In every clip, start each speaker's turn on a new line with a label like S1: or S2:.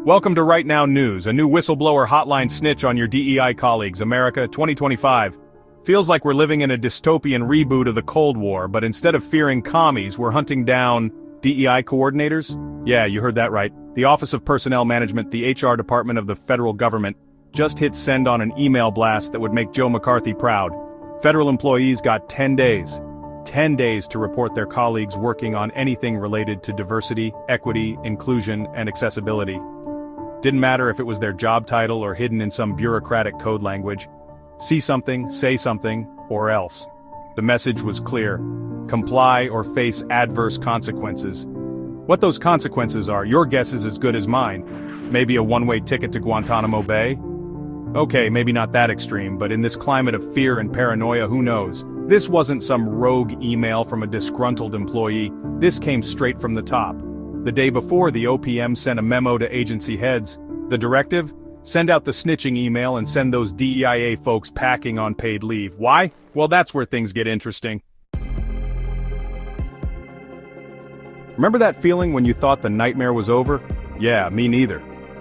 S1: Welcome to Right Now News, a new whistleblower hotline snitch on your DEI colleagues. America, 2025. Feels like we're living in a dystopian reboot of the Cold War, but instead of fearing commies, we're hunting down DEI coordinators? Yeah, you heard that right. The Office of Personnel Management, the HR department of the federal government, just hit send on an email blast that would make Joe McCarthy proud. Federal employees got 10 days. 10 days to report their colleagues working on anything related to diversity, equity, inclusion, and accessibility. Didn't matter if it was their job title or hidden in some bureaucratic code language. See something, say something, or else. The message was clear. Comply or face adverse consequences. What those consequences are, your guess is as good as mine. Maybe a one-way ticket to Guantanamo Bay? Okay, maybe not that extreme, but in this climate of fear and paranoia, who knows? This wasn't some rogue email from a disgruntled employee. This came straight from the top. The day before, the OPM sent a memo to agency heads. The directive? Send out the snitching email and send those DEIA folks packing on paid leave. Why? Well, that's where things get interesting. Remember that feeling when you thought the nightmare was over? Yeah, me neither.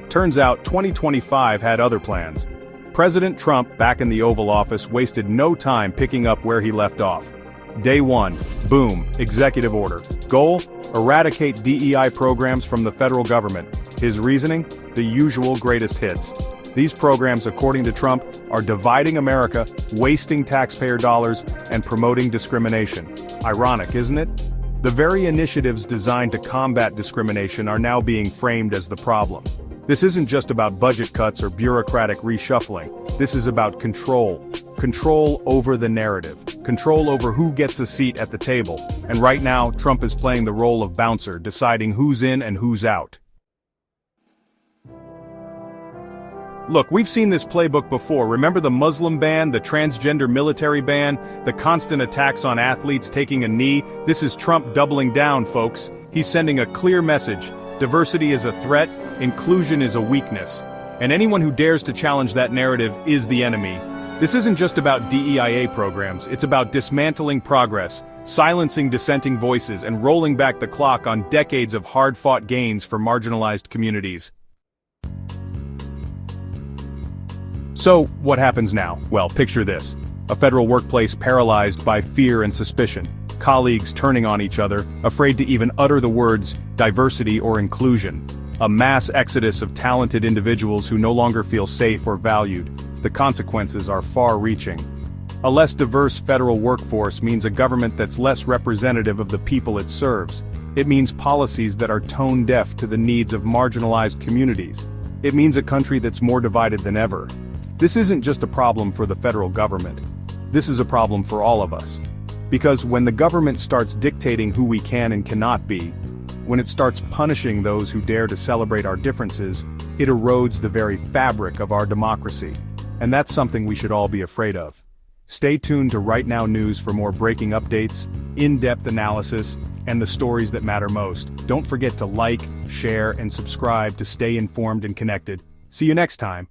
S1: Turns out 2025 had other plans. President Trump, back in the Oval Office, wasted no time picking up where he left off. Day 1, boom, executive order. Goal? Eradicate DEI programs from the federal government. His reasoning? The usual greatest hits. These programs, according to Trump, are dividing America, wasting taxpayer dollars, and promoting discrimination. Ironic, isn't it? The very initiatives designed to combat discrimination are now being framed as the problem. This isn't just about budget cuts or bureaucratic reshuffling. This is about control. Control over the narrative. Control over who gets a seat at the table. And right now, Trump is playing the role of bouncer, deciding who's in and who's out. Look, we've seen this playbook before. Remember the Muslim ban, the transgender military ban, the constant attacks on athletes taking a knee? This is Trump doubling down, folks. He's sending a clear message. Diversity is a threat, inclusion is a weakness. And anyone who dares to challenge that narrative is the enemy. This isn't just about DEIA programs, it's about dismantling progress, silencing dissenting voices, and rolling back the clock on decades of hard-fought gains for marginalized communities. So, what happens now? Well, picture this. A federal workplace paralyzed by fear and suspicion. Colleagues turning on each other, afraid to even utter the words diversity or inclusion. A mass exodus of talented individuals who no longer feel safe or valued. The consequences are far-reaching. A less diverse federal workforce means a government that's less representative of the people it serves. It means policies that are tone-deaf to the needs of marginalized communities. It means a country that's more divided than ever. This isn't just a problem for the federal government. This is a problem for all of us. Because when the government starts dictating who we can and cannot be, when it starts punishing those who dare to celebrate our differences, it erodes the very fabric of our democracy. And that's something we should all be afraid of. Stay tuned to Right Now News for more breaking updates, in-depth analysis, and the stories that matter most. Don't forget to like, share, and subscribe to stay informed and connected. See you next time.